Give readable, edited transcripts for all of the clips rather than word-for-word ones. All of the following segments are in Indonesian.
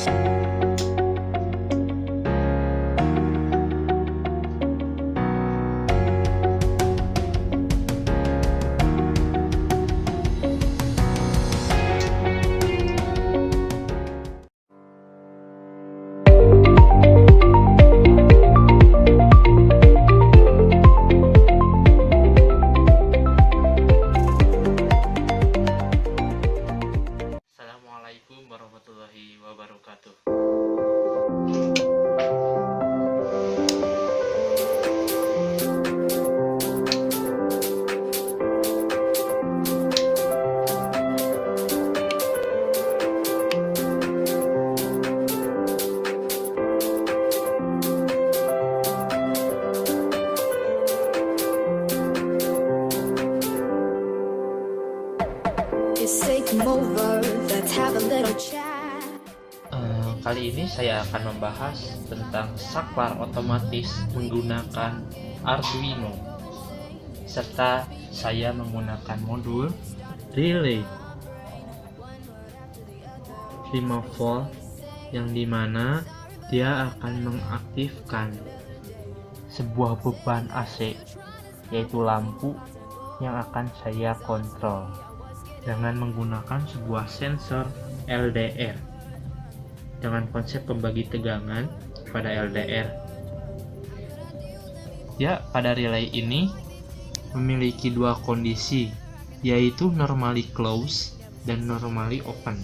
Assalamualaikum warahmatullahi wabarakatuh. Kali ini saya akan membahas tentang saklar otomatis menggunakan Arduino, serta saya menggunakan modul relay 5 volt yang dimana dia akan mengaktifkan sebuah beban AC, yaitu lampu yang akan saya kontrol dengan menggunakan sebuah sensor LDR dengan konsep pembagi tegangan pada LDR. Ya, pada relay ini memiliki dua kondisi, yaitu normally close dan normally open.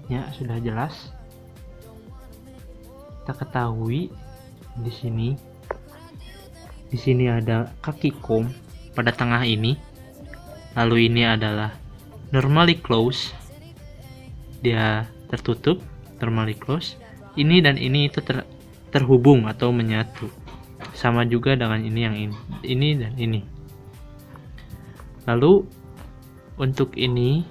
Ya, sudah jelas. Kita ketahui di sini ada kaki kom pada tengah ini. Lalu ini adalah normally close. Dia tertutup, normally close. Ini dan ini itu terhubung atau menyatu. Sama juga dengan ini yang ini dan ini. Lalu untuk ini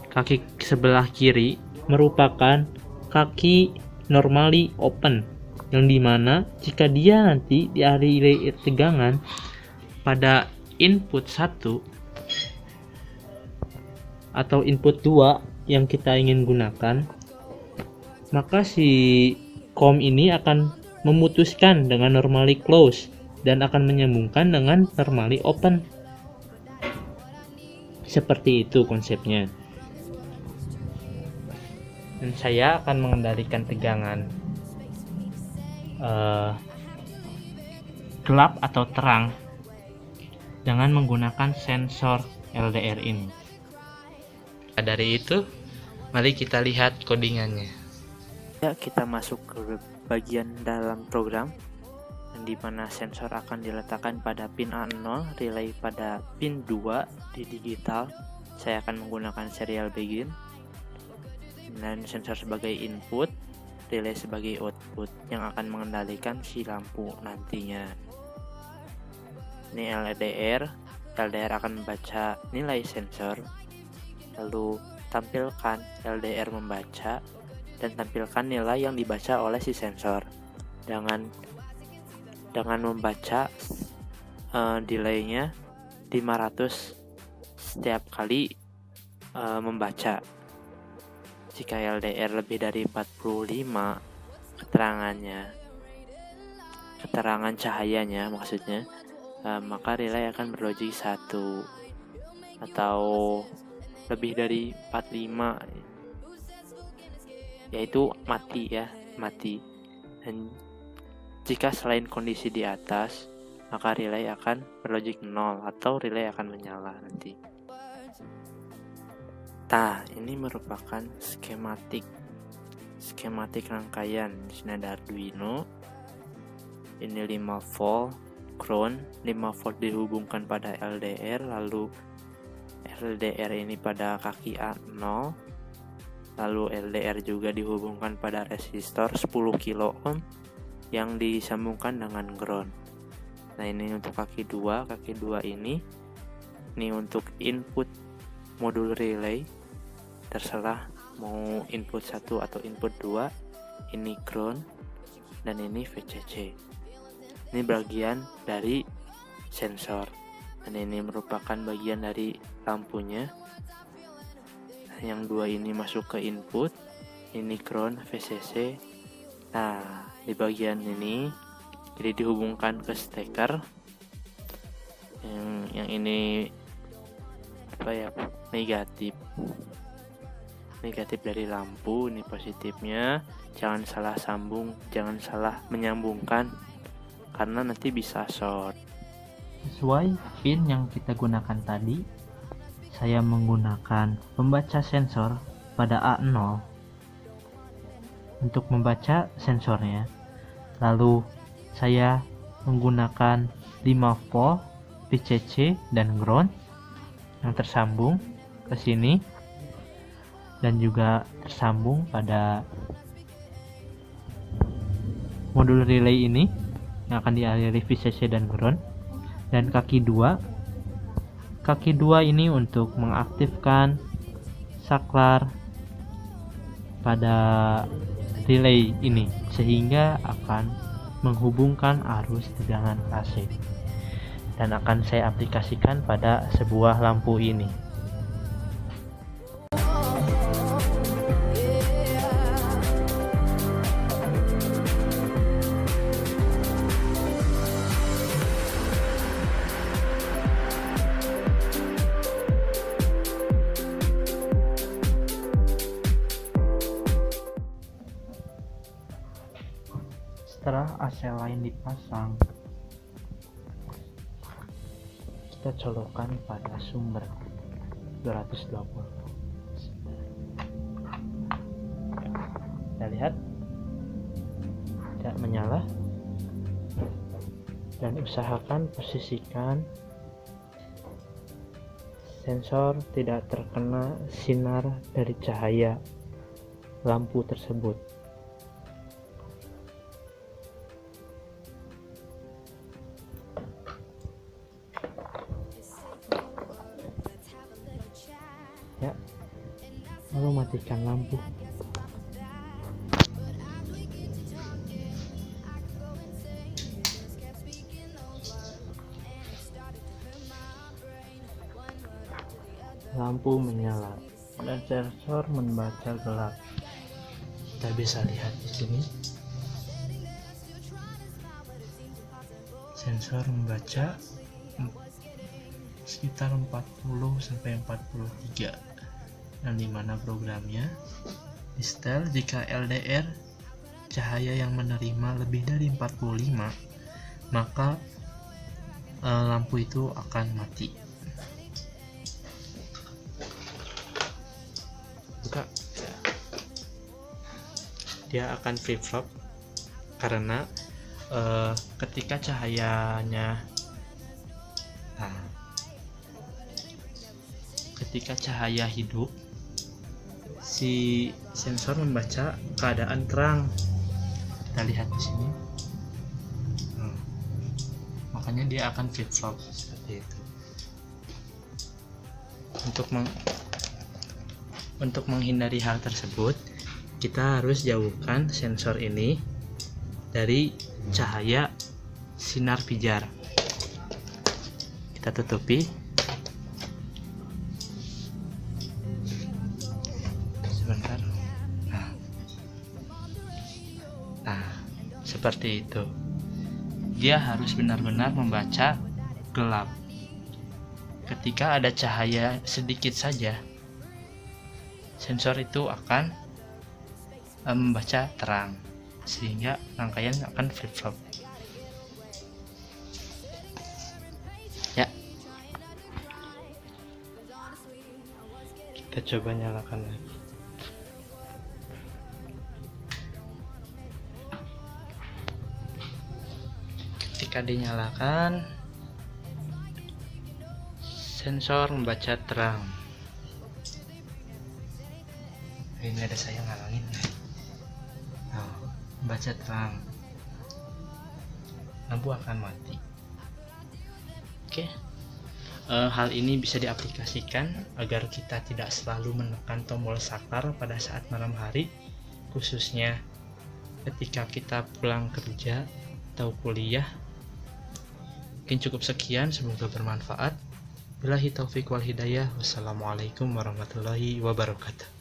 kaki sebelah kiri merupakan kaki normally open, yang dimana jika dia nanti dialiri tegangan pada input 1 atau input 2 yang kita ingin gunakan, maka si COM ini akan memutuskan dengan normally close dan akan menyambungkan dengan normally open. Seperti itu konsepnya. Dan saya akan mengendalikan tegangan gelap atau terang dengan menggunakan sensor LDR ini. Dari itu, mari kita lihat codingannya. Ya, kita masuk ke bagian dalam program, di mana sensor akan diletakkan pada pin A0, relay pada pin 2 di digital. Saya akan menggunakan serial begin, dan sensor sebagai input, relay sebagai output yang akan mengendalikan si lampu nantinya. Ini LDR akan membaca nilai sensor, lalu tampilkan LDR membaca dan tampilkan nilai yang dibaca oleh si sensor dengan membaca delaynya 500 setiap kali membaca. Jika LDR lebih dari 45 keterangan cahayanya maksudnya, maka relay akan berlogik 1, atau lebih dari 45 yaitu mati. Dan jika selain kondisi di atas, maka relay akan berlogik 0 atau relay akan menyala nanti. Nah, ini merupakan skematik rangkaian. Di sini ada Arduino. Ini 5 volt ground, 5 volt dihubungkan pada LDR, lalu LDR ini pada kaki A0, lalu LDR juga dihubungkan pada resistor 10 kilo ohm yang disambungkan dengan ground. Nah, ini untuk kaki 2 ini untuk input modul relay, terserah mau input 1 atau input 2. Ini ground dan ini VCC. Ini bagian dari sensor. Dan ini merupakan bagian dari lampunya. Yang 2 ini masuk ke input, ini ground VCC. Nah, di bagian ini jadi dihubungkan ke steker. Yang ini negatif dari lampu, ini positifnya. Jangan salah sambung, jangan salah menyambungkan karena nanti bisa short. Sesuai pin yang kita gunakan tadi, saya menggunakan pembaca sensor pada A0 untuk membaca sensornya. Lalu saya menggunakan 5 volt VCC dan ground yang tersambung ke sini dan juga tersambung pada modul relay ini yang akan dialiri VCC dan ground. Dan kaki dua ini untuk mengaktifkan saklar pada relay ini sehingga akan menghubungkan arus tegangan AC, dan akan saya aplikasikan pada sebuah lampu ini. Setelah AC lain dipasang, kita colokkan pada sumber 220. Kita lihat tidak menyala, dan usahakan posisikan sensor tidak terkena sinar dari cahaya lampu tersebut. Ya, lalu matikan lampu. Lampu menyala dan sensor membaca gelap. Kita bisa lihat di sini. Sensor membaca sekitar 40 sampai 43, dan dimana programnya di setel jika LDR cahaya yang menerima lebih dari 45, maka lampu itu akan mati. Buka, dia akan flip flop karena ketika cahayanya ketika cahaya hidup, si sensor membaca keadaan terang. Kita lihat di sini. Makanya dia akan flip flop seperti itu. Untuk menghindari hal tersebut, kita harus jauhkan sensor ini dari cahaya sinar pijar. Kita tutupi. Sebentar. Nah, seperti itu. Dia harus benar-benar membaca gelap. Ketika ada cahaya sedikit saja, sensor itu akan membaca terang, sehingga rangkaian akan flip-flop. Ya, kita coba nyalakan lagi. Ketika dinyalakan, sensor membaca terang. Ini ada saya ngalangin. Membaca terang, lampu akan mati. Oke. Hal ini bisa diaplikasikan agar kita tidak selalu menekan tombol saklar pada saat malam hari, khususnya ketika kita pulang kerja atau kuliah. Mungkin cukup sekian, semoga bermanfaat. Billahi taufiq wal hidayah. Wassalamualaikum warahmatullahi wabarakatuh.